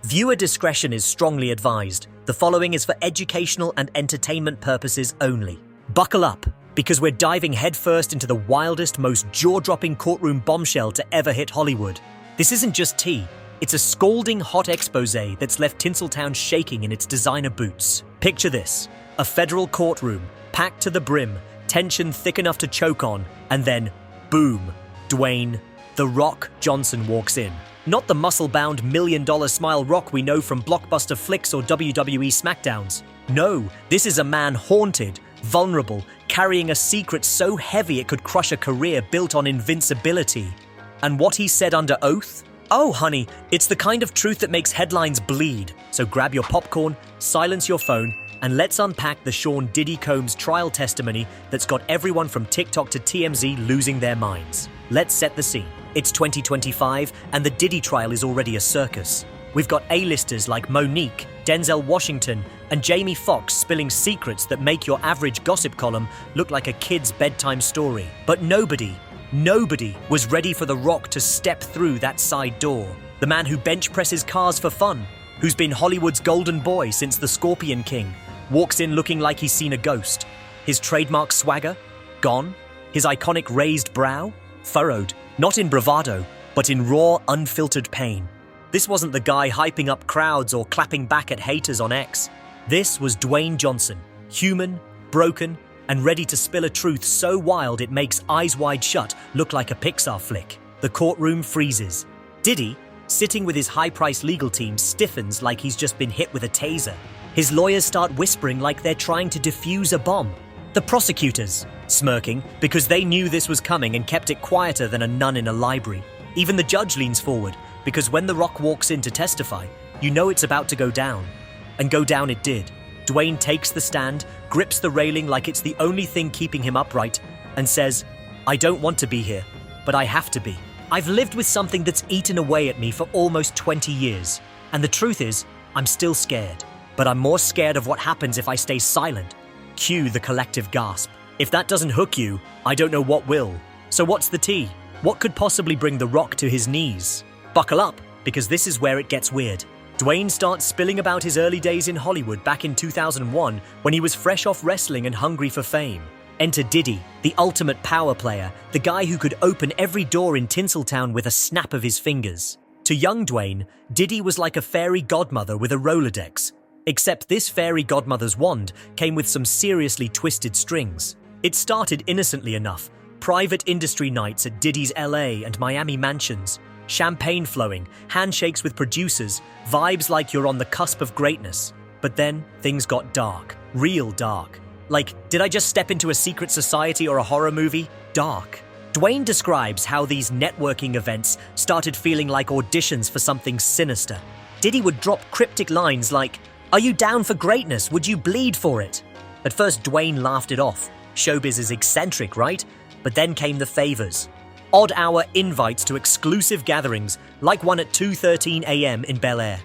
Viewer discretion is strongly advised. The following is for educational and entertainment purposes only. Buckle up, because we're diving headfirst into the wildest, most jaw-dropping courtroom bombshell to ever hit Hollywood. This isn't just tea. It's a scalding hot exposé that's left Tinseltown shaking in its designer boots. Picture this: a federal courtroom, packed to the brim, tension thick enough to choke on, and then, boom, Dwayne "The Rock" Johnson walks in. Not the muscle-bound million-dollar smile Rock we know from blockbuster flicks or WWE SmackDowns. No, this is a man haunted, vulnerable, carrying a secret so heavy it could crush a career built on invincibility. And what he said under oath? Oh, honey, it's the kind of truth that makes headlines bleed. So grab your popcorn, silence your phone, and let's unpack the Sean Diddy Combs trial testimony that's got everyone from TikTok to TMZ losing their minds. Let's set the scene. It's 2025, and the Diddy trial is already a circus. We've got A-listers like Monique, Denzel Washington, and Jamie Foxx spilling secrets that make your average gossip column look like a kid's bedtime story. But nobody was ready for The Rock to step through that side door. The man who bench presses cars for fun, who's been Hollywood's golden boy since the Scorpion King, walks in looking like he's seen a ghost. His trademark swagger? Gone. His iconic raised brow? Furrowed. Not in bravado, but in raw, unfiltered pain. This wasn't the guy hyping up crowds or clapping back at haters on X. This was Dwayne Johnson, human, broken, and ready to spill a truth so wild it makes Eyes Wide Shut look like a Pixar flick. The courtroom freezes. Diddy, sitting with his high-priced legal team, stiffens like he's just been hit with a taser. His lawyers start whispering like they're trying to defuse a bomb. The prosecutors, smirking because they knew this was coming and kept it quieter than a nun in a library. Even the judge leans forward because when The Rock walks in to testify, you know it's about to go down. And go down it did. Dwayne takes the stand, grips the railing like it's the only thing keeping him upright, and says, "I don't want to be here, but I have to be. I've lived with something that's eaten away at me for almost 20 years. And the truth is, I'm still scared. But I'm more scared of what happens if I stay silent." Cue the collective gasp. If that doesn't hook you, I don't know what will. So what's the tea? What could possibly bring The Rock to his knees? Buckle up, because this is where it gets weird. Dwayne starts spilling about his early days in Hollywood back in 2001 when he was fresh off wrestling and hungry for fame. Enter Diddy, the ultimate power player, the guy who could open every door in Tinseltown with a snap of his fingers. To young Dwayne, Diddy was like a fairy godmother with a Rolodex. Except this fairy godmother's wand came with some seriously twisted strings. It started innocently enough. Private industry nights at Diddy's LA and Miami mansions. Champagne flowing, handshakes with producers, vibes like you're on the cusp of greatness. But then, things got dark. Real dark. Like, did I just step into a secret society or a horror movie? Dark. Dwayne describes how these networking events started feeling like auditions for something sinister. Diddy would drop cryptic lines like, "Are you down for greatness? Would you bleed for it?" At first, Dwayne laughed it off. Showbiz is eccentric, right? But then came the favors. Odd-hour invites to exclusive gatherings, like one at 2:13 a.m. in Bel Air.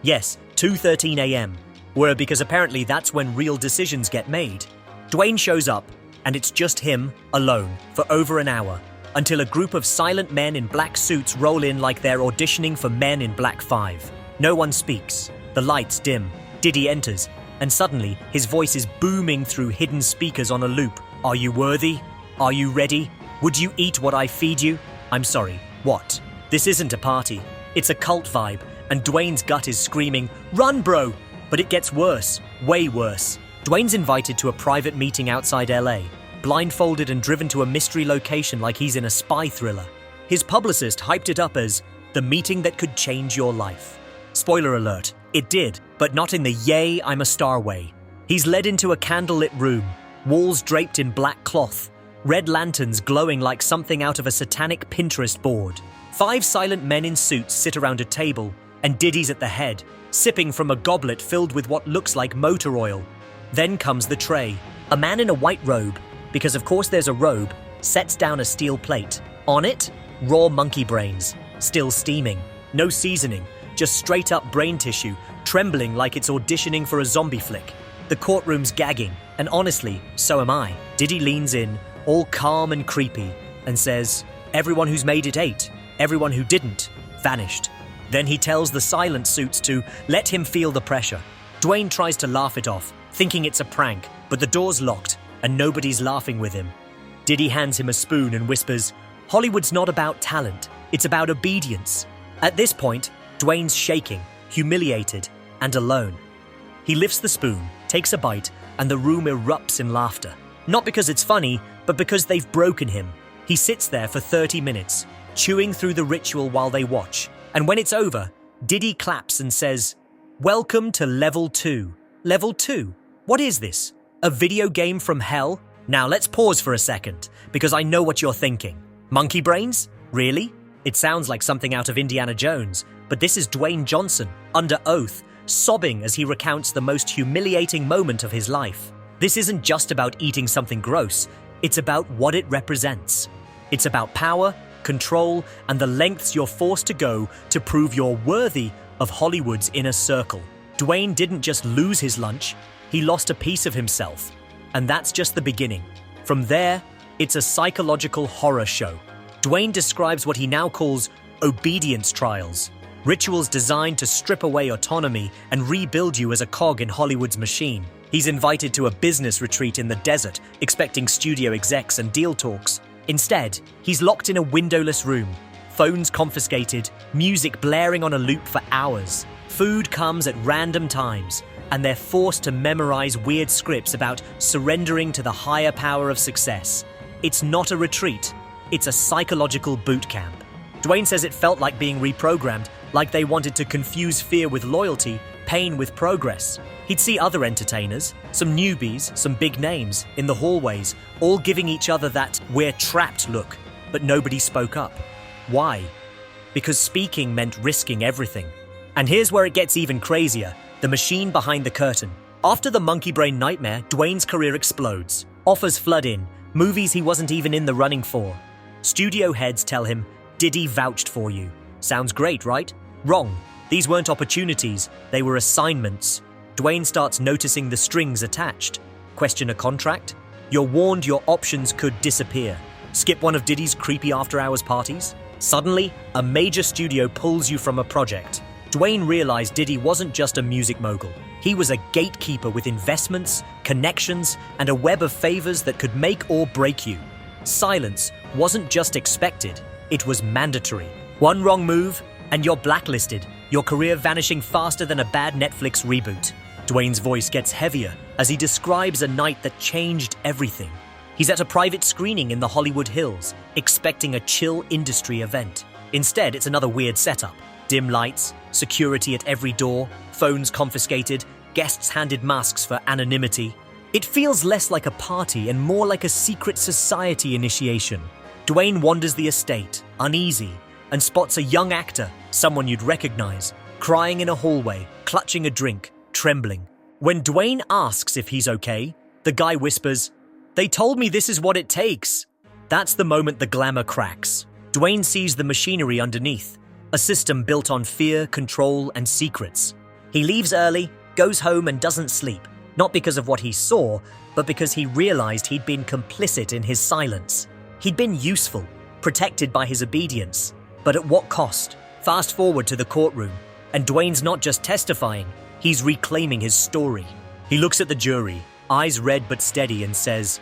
Yes, 2:13 a.m. Were because apparently that's when real decisions get made. Dwayne shows up, and it's just him, alone, for over an hour, until a group of silent men in black suits roll in like they're auditioning for Men in Black 5. No one speaks. The lights dim. Diddy enters, and suddenly his voice is booming through hidden speakers on a loop. "Are you worthy? Are you ready? Would you eat what I feed you?" I'm sorry, what? This isn't a party. It's a cult vibe, and Dwayne's gut is screaming, "Run, bro!" But it gets worse, way worse. Dwayne's invited to a private meeting outside LA, blindfolded and driven to a mystery location like he's in a spy thriller. His publicist hyped it up as the meeting that could change your life. Spoiler alert, it did, but not in the "yay, I'm a star" way. He's led into a candlelit room, walls draped in black cloth, red lanterns glowing like something out of a satanic Pinterest board. 5 silent men in suits sit around a table, and Diddy's at the head, sipping from a goblet filled with what looks like motor oil. Then comes the tray. A man in a white robe, because of course there's a robe, sets down a steel plate. On it, raw monkey brains, still steaming. No seasoning, just straight up brain tissue, trembling like it's auditioning for a zombie flick. The courtroom's gagging, and honestly, so am I. Diddy leans in, all calm and creepy, and says, "Everyone who's made it ate. Everyone who didn't, vanished." Then he tells the silent suits to let him feel the pressure. Dwayne tries to laugh it off, thinking it's a prank, but the door's locked and nobody's laughing with him. Diddy hands him a spoon and whispers, "Hollywood's not about talent, it's about obedience." At this point, Dwayne's shaking, humiliated, and alone. He lifts the spoon, takes a bite, and the room erupts in laughter. Not because it's funny, but because they've broken him. He sits there for 30 minutes, chewing through the ritual while they watch. And when it's over, Diddy claps and says, "Welcome to Level 2. Level 2? What is this? A video game from hell?" Now let's pause for a second, because I know what you're thinking. Monkey brains? Really? It sounds like something out of Indiana Jones, but this is Dwayne Johnson, under oath, sobbing as he recounts the most humiliating moment of his life. This isn't just about eating something gross, it's about what it represents. It's about power, control, and the lengths you're forced to go to prove you're worthy of Hollywood's inner circle. Dwayne didn't just lose his lunch, he lost a piece of himself. And that's just the beginning. From there, it's a psychological horror show. Dwayne describes what he now calls obedience trials, rituals designed to strip away autonomy and rebuild you as a cog in Hollywood's machine. He's invited to a business retreat in the desert, expecting studio execs and deal talks. Instead, he's locked in a windowless room, phones confiscated, music blaring on a loop for hours. Food comes at random times, and they're forced to memorize weird scripts about surrendering to the higher power of success. It's not a retreat, it's a psychological boot camp. Dwayne says it felt like being reprogrammed, like they wanted to confuse fear with loyalty, pain with progress. He'd see other entertainers, some newbies, some big names, in the hallways, all giving each other that "we're trapped" look, but nobody spoke up. Why? Because speaking meant risking everything. And here's where it gets even crazier, the machine behind the curtain. After the monkey brain nightmare, Dwayne's career explodes. Offers flood in, movies he wasn't even in the running for. Studio heads tell him, "Diddy vouched for you." Sounds great, right? Wrong. These weren't opportunities, they were assignments. Dwayne starts noticing the strings attached. Question a contract? You're warned your options could disappear. Skip one of Diddy's creepy after-hours parties? Suddenly, a major studio pulls you from a project. Dwayne realized Diddy wasn't just a music mogul. He was a gatekeeper with investments, connections, and a web of favors that could make or break you. Silence wasn't just expected, it was mandatory. One wrong move, and you're blacklisted, your career vanishing faster than a bad Netflix reboot. Dwayne's voice gets heavier as he describes a night that changed everything. He's at a private screening in the Hollywood Hills, expecting a chill industry event. Instead, it's another weird setup. Dim lights, security at every door, phones confiscated, guests handed masks for anonymity. It feels less like a party and more like a secret society initiation. Dwayne wanders the estate, uneasy, and spots a young actor, someone you'd recognize, crying in a hallway, clutching a drink, trembling. When Dwayne asks if he's okay, the guy whispers, "They told me this is what it takes." That's the moment the glamour cracks. Dwayne sees the machinery underneath, a system built on fear, control, and secrets. He leaves early, goes home, and doesn't sleep, not because of what he saw, but because he realized he'd been complicit in his silence. He'd been useful, protected by his obedience, but at what cost? Fast forward to the courtroom, and Dwayne's not just testifying, he's reclaiming his story. He looks at the jury, eyes red but steady, and says,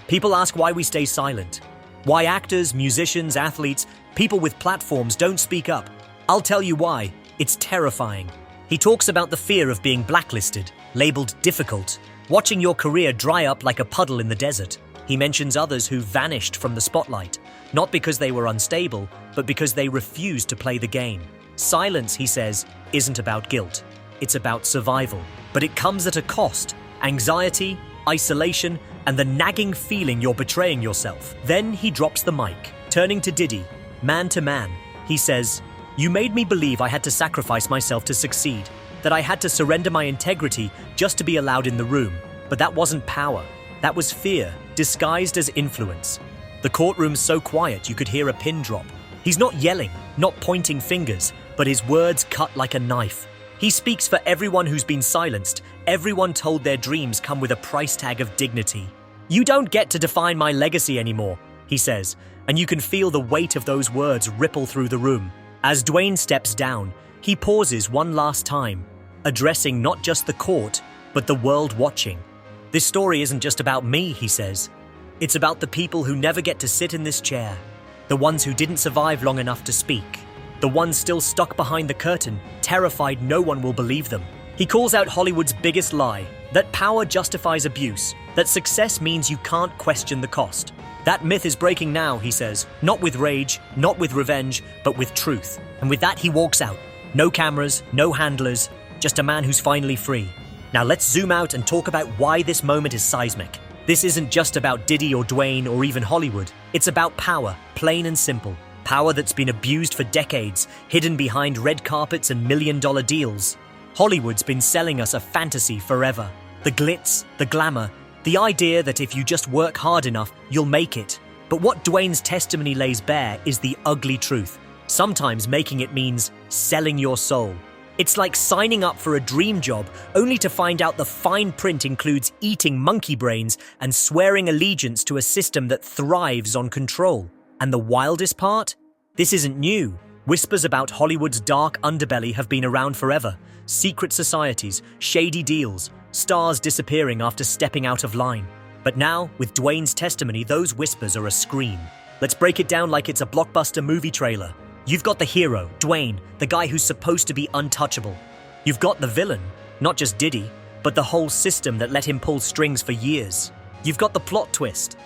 "People ask why we stay silent. Why actors, musicians, athletes, people with platforms don't speak up. I'll tell you why. It's terrifying." He talks about the fear of being blacklisted, labeled difficult, watching your career dry up like a puddle in the desert. He mentions others who vanished from the spotlight, not because they were unstable, but because they refused to play the game. Silence, he says, isn't about guilt. It's about survival. But it comes at a cost: anxiety, isolation, and the nagging feeling you're betraying yourself. Then he drops the mic. Turning to Diddy, man to man, he says, "You made me believe I had to sacrifice myself to succeed, that I had to surrender my integrity just to be allowed in the room. But that wasn't power. That was fear, disguised as influence." The courtroom's so quiet you could hear a pin drop. He's not yelling, not pointing fingers, but his words cut like a knife. He speaks for everyone who's been silenced, everyone told their dreams come with a price tag of dignity. "You don't get to define my legacy anymore," he says, and you can feel the weight of those words ripple through the room. As Dwayne steps down, He pauses one last time, addressing not just the court, but the world watching. This story isn't just about me, he says. It's about the people who never get to sit in this chair, the ones who didn't survive long enough to speak, the ones still stuck behind the curtain, terrified no one will believe them. He calls out Hollywood's biggest lie, that power justifies abuse, that success means you can't question the cost. That myth is breaking now, he says, not with rage, not with revenge, but with truth. And with that, he walks out. No cameras, no handlers, just a man who's finally free. Now let's zoom out and talk about why this moment is seismic. This isn't just about Diddy or Dwayne or even Hollywood. It's about power, plain and simple. Power that's been abused for decades, hidden behind red carpets and million-dollar deals. Hollywood's been selling us a fantasy forever. The glitz, the glamour, the idea that if you just work hard enough, you'll make it. But what Dwayne's testimony lays bare is the ugly truth. Sometimes making it means selling your soul. It's like signing up for a dream job only to find out the fine print includes eating monkey brains and swearing allegiance to a system that thrives on control. And the wildest part? This isn't new. Whispers about Hollywood's dark underbelly have been around forever. Secret societies, shady deals, stars disappearing after stepping out of line. But now, with Dwayne's testimony, those whispers are a scream. Let's break it down like it's a blockbuster movie trailer. You've got the hero, Dwayne, the guy who's supposed to be untouchable. You've got the villain, not just Diddy, but the whole system that let him pull strings for years. You've got the plot twist,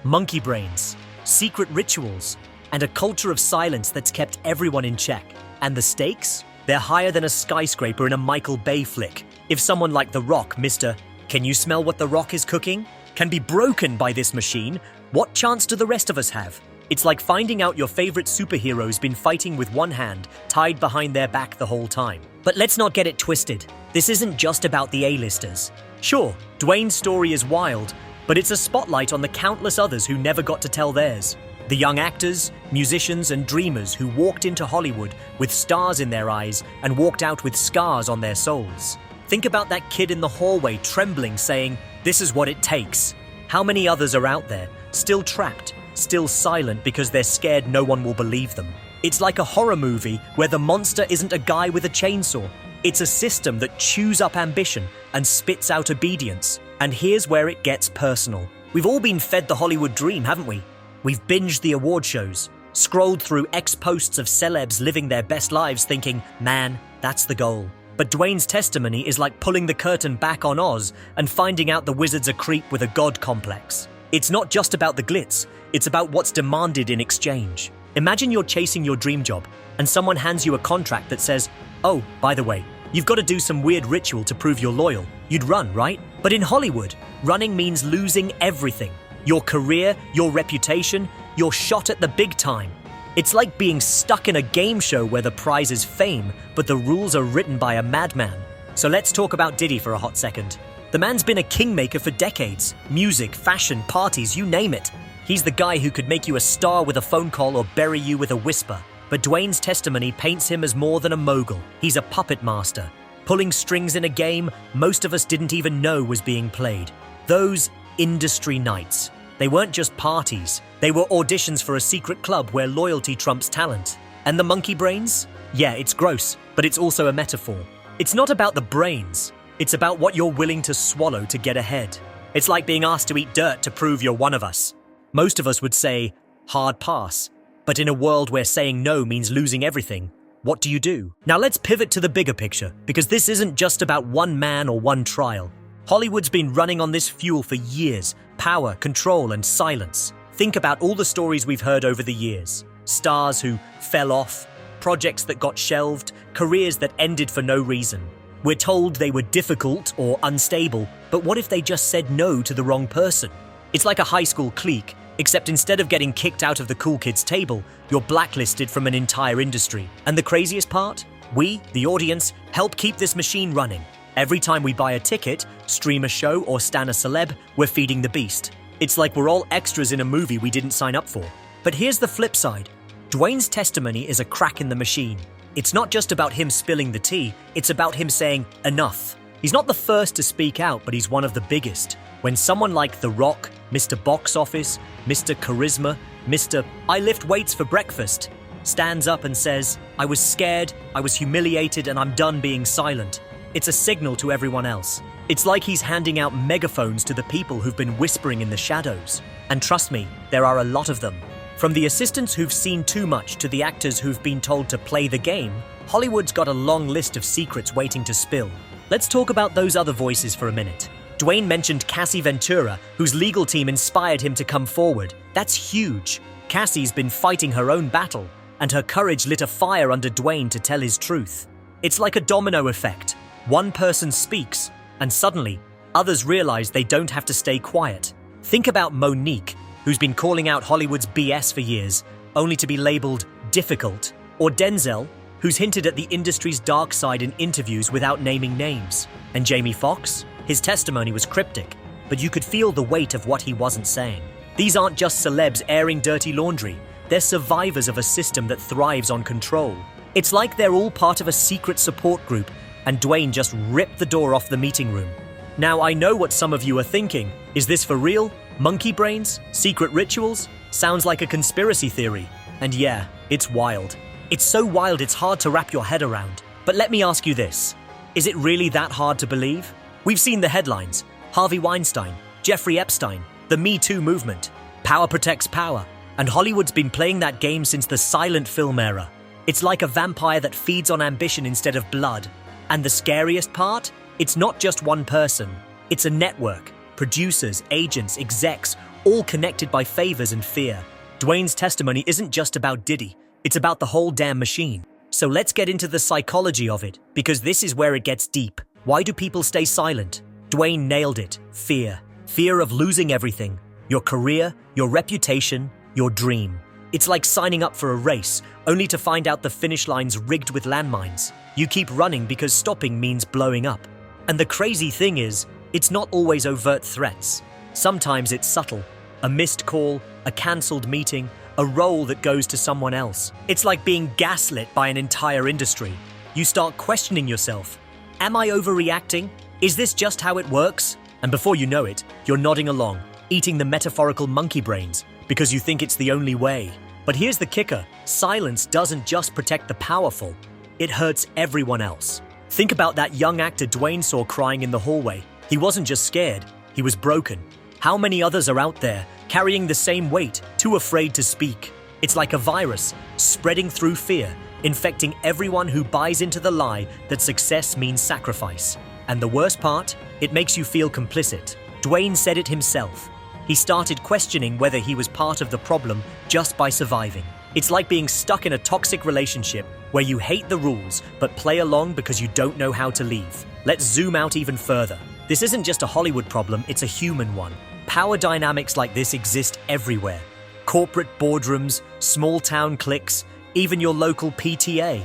monkey brains, secret rituals, and a culture of silence that's kept everyone in check. And the stakes? They're higher than a skyscraper in a Michael Bay flick. If someone like The Rock, Mr. Can you smell what The Rock is cooking? Can be broken by this machine, what chance do the rest of us have? It's like finding out your favorite superhero's been fighting with one hand tied behind their back the whole time. But let's not get it twisted. This isn't just about the A-listers. Sure, Dwayne's story is wild, but it's a spotlight on the countless others who never got to tell theirs. The young actors, musicians, and dreamers who walked into Hollywood with stars in their eyes and walked out with scars on their souls. Think about that kid in the hallway trembling saying, "This is what it takes." How many others are out there, still trapped, still silent because they're scared no one will believe them? It's like a horror movie where the monster isn't a guy with a chainsaw. It's a system that chews up ambition and spits out obedience. And here's where it gets personal. We've all been fed the Hollywood dream, haven't we? We've binged the award shows, scrolled through ex-posts of celebs living their best lives thinking, man, that's the goal. But Dwayne's testimony is like pulling the curtain back on Oz and finding out the wizard's a creep with a god complex. It's not just about the glitz, it's about what's demanded in exchange. Imagine you're chasing your dream job and someone hands you a contract that says, oh, by the way, you've got to do some weird ritual to prove you're loyal. You'd run, right? But in Hollywood, running means losing everything. Your career, your reputation, your shot at the big time. It's like being stuck in a game show where the prize is fame, but the rules are written by a madman. So let's talk about Diddy for a hot second. The man's been a kingmaker for decades. Music, fashion, parties, you name it. He's the guy who could make you a star with a phone call or bury you with a whisper. But Dwayne's testimony paints him as more than a mogul. He's a puppet master, pulling strings in a game most of us didn't even know was being played. Those industry nights. They weren't just parties. They were auditions for a secret club where loyalty trumps talent. And the monkey brains? Yeah, it's gross, but it's also a metaphor. It's not about the brains. It's about what you're willing to swallow to get ahead. It's like being asked to eat dirt to prove you're one of us. Most of us would say, hard pass. But in a world where saying no means losing everything, what do you do? Now let's pivot to the bigger picture, because this isn't just about one man or one trial. Hollywood's been running on this fuel for years. Power, control, and silence. Think about all the stories we've heard over the years. Stars who fell off, projects that got shelved, careers that ended for no reason. We're told they were difficult or unstable, but what if they just said no to the wrong person? It's like a high school clique, except instead of getting kicked out of the cool kids table, you're blacklisted from an entire industry. And the craziest part? We, the audience, help keep this machine running. Every time we buy a ticket, stream a show, or stan a celeb, we're feeding the beast. It's like we're all extras in a movie we didn't sign up for. But here's the flip side. Dwayne's testimony is a crack in the machine. It's not just about him spilling the tea, it's about him saying, enough. He's not the first to speak out, but he's one of the biggest. When someone like The Rock, Mr. Box Office, Mr. Charisma, Mr. I lift weights for breakfast, stands up and says, "I was scared, I was humiliated, and I'm done being silent." It's a signal to everyone else. It's like he's handing out megaphones to the people who've been whispering in the shadows. And trust me, there are a lot of them. From the assistants who've seen too much to the actors who've been told to play the game, Hollywood's got a long list of secrets waiting to spill. Let's talk about those other voices for a minute. Dwayne mentioned Cassie Ventura, whose legal team inspired him to come forward. That's huge. Cassie's been fighting her own battle, and her courage lit a fire under Dwayne to tell his truth. It's like a domino effect. One person speaks, and suddenly, others realize they don't have to stay quiet. Think about Monique, who's been calling out Hollywood's BS for years, only to be labeled difficult. Or Denzel, who's hinted at the industry's dark side in interviews without naming names. And Jamie Foxx? His testimony was cryptic, but you could feel the weight of what he wasn't saying. These aren't just celebs airing dirty laundry. They're survivors of a system that thrives on control. It's like they're all part of a secret support group, and Dwayne just ripped the door off the meeting room. Now, I know what some of you are thinking. Is this for real? Monkey brains? Secret rituals? Sounds like a conspiracy theory. And yeah, it's wild. It's so wild it's hard to wrap your head around. But let me ask you this. Is it really that hard to believe? We've seen the headlines. Harvey Weinstein, Jeffrey Epstein, the Me Too movement. Power protects power. And Hollywood's been playing that game since the silent film era. It's like a vampire that feeds on ambition instead of blood. And the scariest part? It's not just one person. It's a network. Producers, agents, execs, all connected by favors and fear. Dwayne's testimony isn't just about Diddy. It's about the whole damn machine. So let's get into the psychology of it, because this is where it gets deep. Why do people stay silent? Dwayne nailed it. Fear. Fear of losing everything. Your career, your reputation, your dream. It's like signing up for a race, only to find out the finish line's rigged with landmines. You keep running because stopping means blowing up. And the crazy thing is, it's not always overt threats. Sometimes it's subtle. A missed call, a cancelled meeting, a role that goes to someone else. It's like being gaslit by an entire industry. You start questioning yourself. Am I overreacting? Is this just how it works? And before you know it, you're nodding along, eating the metaphorical monkey brains, because you think it's the only way. But here's the kicker. Silence doesn't just protect the powerful. It hurts everyone else. Think about that young actor Dwayne saw crying in the hallway. He wasn't just scared, he was broken. How many others are out there, carrying the same weight, too afraid to speak? It's like a virus, spreading through fear, infecting everyone who buys into the lie that success means sacrifice. And the worst part? It makes you feel complicit. Dwayne said it himself. He started questioning whether he was part of the problem just by surviving. It's like being stuck in a toxic relationship where you hate the rules but play along because you don't know how to leave. Let's zoom out even further. This isn't just a Hollywood problem, it's a human one. Power dynamics like this exist everywhere. Corporate boardrooms, small-town cliques, even your local PTA.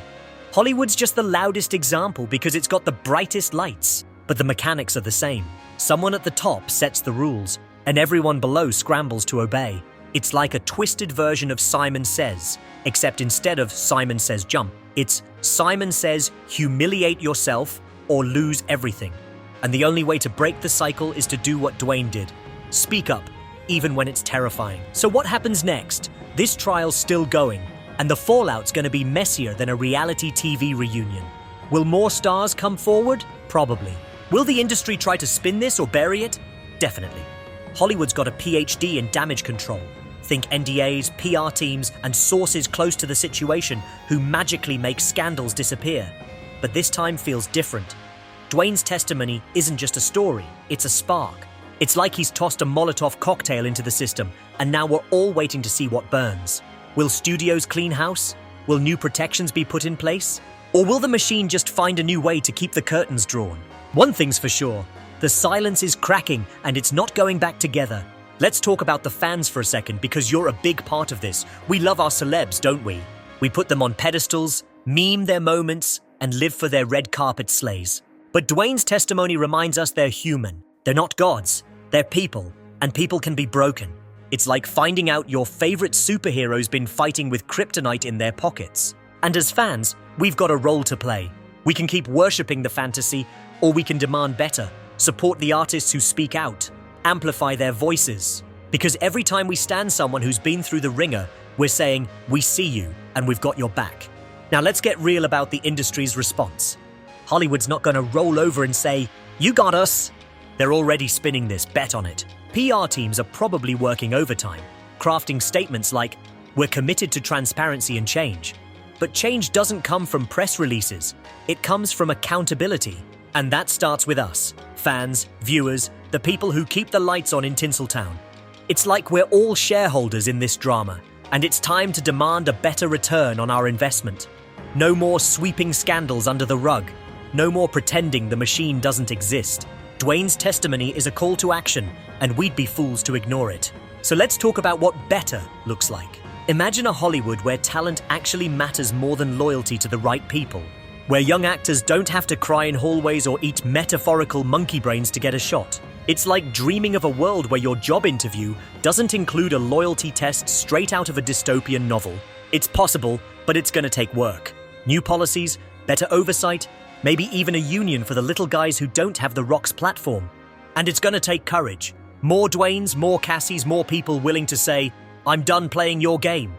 Hollywood's just the loudest example because it's got the brightest lights. But the mechanics are the same. Someone at the top sets the rules, and everyone below scrambles to obey. It's like a twisted version of Simon Says, except instead of Simon Says jump, it's Simon Says humiliate yourself or lose everything. And the only way to break the cycle is to do what Dwayne did. Speak up, even when it's terrifying. So what happens next? This trial's still going, and the fallout's going to be messier than a reality TV reunion. Will more stars come forward? Probably. Will the industry try to spin this or bury it? Definitely. Hollywood's got a PhD in damage control. Think NDAs, PR teams, and sources close to the situation who magically make scandals disappear. But this time feels different. Dwayne's testimony isn't just a story, it's a spark. It's like he's tossed a Molotov cocktail into the system, and now we're all waiting to see what burns. Will studios clean house? Will new protections be put in place? Or will the machine just find a new way to keep the curtains drawn? One thing's for sure, the silence is cracking and it's not going back together. Let's talk about the fans for a second because you're a big part of this. We love our celebs, don't we? We put them on pedestals, meme their moments, and live for their red carpet slays. But Dwayne's testimony reminds us they're human. They're not gods, they're people, and people can be broken. It's like finding out your favorite superhero's been fighting with kryptonite in their pockets. And as fans, we've got a role to play. We can keep worshipping the fantasy, or we can demand better, support the artists who speak out, amplify their voices. Because every time we stand someone who's been through the ringer, we're saying, we see you, and we've got your back. Now let's get real about the industry's response. Hollywood's not going to roll over and say, "You got us." They're already spinning this, bet on it. PR teams are probably working overtime, crafting statements like, "We're committed to transparency and change." But change doesn't come from press releases. It comes from accountability. And that starts with us, fans, viewers, the people who keep the lights on in Tinseltown. It's like we're all shareholders in this drama, and it's time to demand a better return on our investment. No more sweeping scandals under the rug. No more pretending the machine doesn't exist. Dwayne's testimony is a call to action, and we'd be fools to ignore it. So let's talk about what better looks like. Imagine a Hollywood where talent actually matters more than loyalty to the right people. Where young actors don't have to cry in hallways or eat metaphorical monkey brains to get a shot. It's like dreaming of a world where your job interview doesn't include a loyalty test straight out of a dystopian novel. It's possible, but it's going to take work. New policies, better oversight, maybe even a union for the little guys who don't have the Rock's platform. And it's going to take courage. More Dwaynes, more Cassies, more people willing to say, "I'm done playing your game."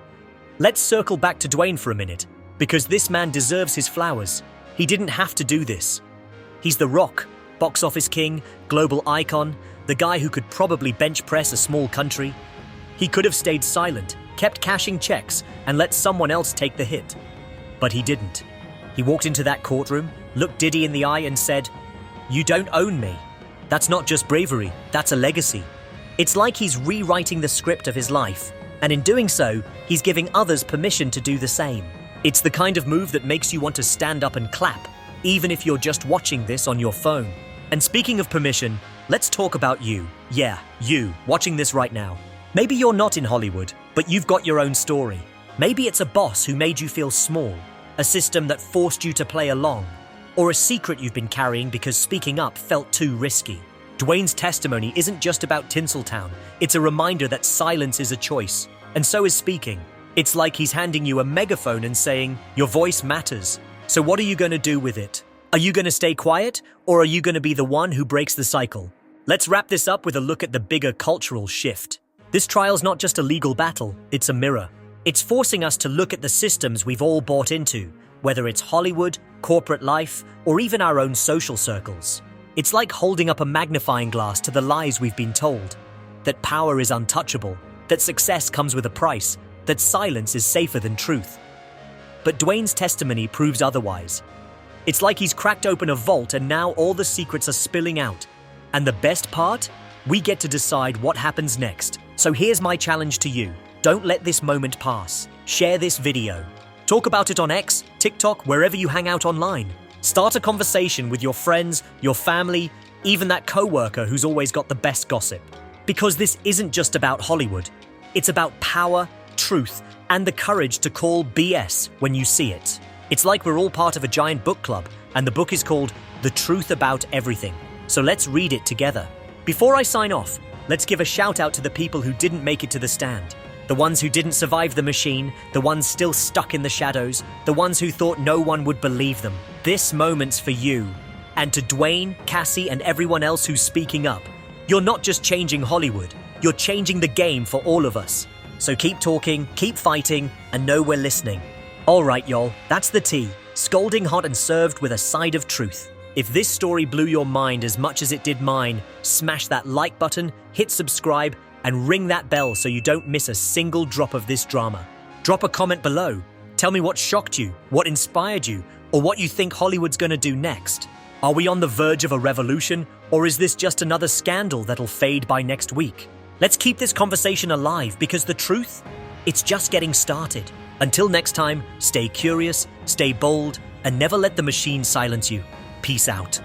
Let's circle back to Dwayne for a minute, because this man deserves his flowers. He didn't have to do this. He's the Rock, box office king, global icon, the guy who could probably bench press a small country. He could have stayed silent, kept cashing checks, and let someone else take the hit. But he didn't. He walked into that courtroom, looked Diddy in the eye and said, "You don't own me." That's not just bravery, that's a legacy. It's like he's rewriting the script of his life, and in doing so, he's giving others permission to do the same. It's the kind of move that makes you want to stand up and clap, even if you're just watching this on your phone. And speaking of permission, let's talk about you. Yeah, you, watching this right now. Maybe you're not in Hollywood, but you've got your own story. Maybe it's a boss who made you feel small, a system that forced you to play along, or a secret you've been carrying because speaking up felt too risky. Dwayne's testimony isn't just about Tinseltown, it's a reminder that silence is a choice, and so is speaking. It's like he's handing you a megaphone and saying, "Your voice matters. So what are you going to do with it? Are you going to stay quiet, or are you going to be the one who breaks the cycle?" Let's wrap this up with a look at the bigger cultural shift. This trial's not just a legal battle, it's a mirror. It's forcing us to look at the systems we've all bought into, whether it's Hollywood, corporate life, or even our own social circles. It's like holding up a magnifying glass to the lies we've been told. That power is untouchable, that success comes with a price, that silence is safer than truth. But Dwayne's testimony proves otherwise. It's like he's cracked open a vault and now all the secrets are spilling out. And the best part? We get to decide what happens next. So here's my challenge to you. Don't let this moment pass. Share this video. Talk about it on X, TikTok, wherever you hang out online. Start a conversation with your friends, your family, even that coworker who's always got the best gossip. Because this isn't just about Hollywood. It's about power, truth, and the courage to call BS when you see it. It's like we're all part of a giant book club, and the book is called The Truth About Everything. So let's read it together. Before I sign off, let's give a shout out to the people who didn't make it to the stand. The ones who didn't survive the machine, the ones still stuck in the shadows, the ones who thought no one would believe them. This moment's for you. And to Dwayne, Cassie, and everyone else who's speaking up. You're not just changing Hollywood, you're changing the game for all of us. So keep talking, keep fighting, and know we're listening. Alright y'all, that's the tea. Scalding hot and served with a side of truth. If this story blew your mind as much as it did mine, smash that like button, hit subscribe, and ring that bell so you don't miss a single drop of this drama. Drop a comment below. Tell me what shocked you, what inspired you, or what you think Hollywood's gonna do next. Are we on the verge of a revolution, or is this just another scandal that'll fade by next week? Let's keep this conversation alive because the truth, it's just getting started. Until next time, stay curious, stay bold, and never let the machine silence you. Peace out.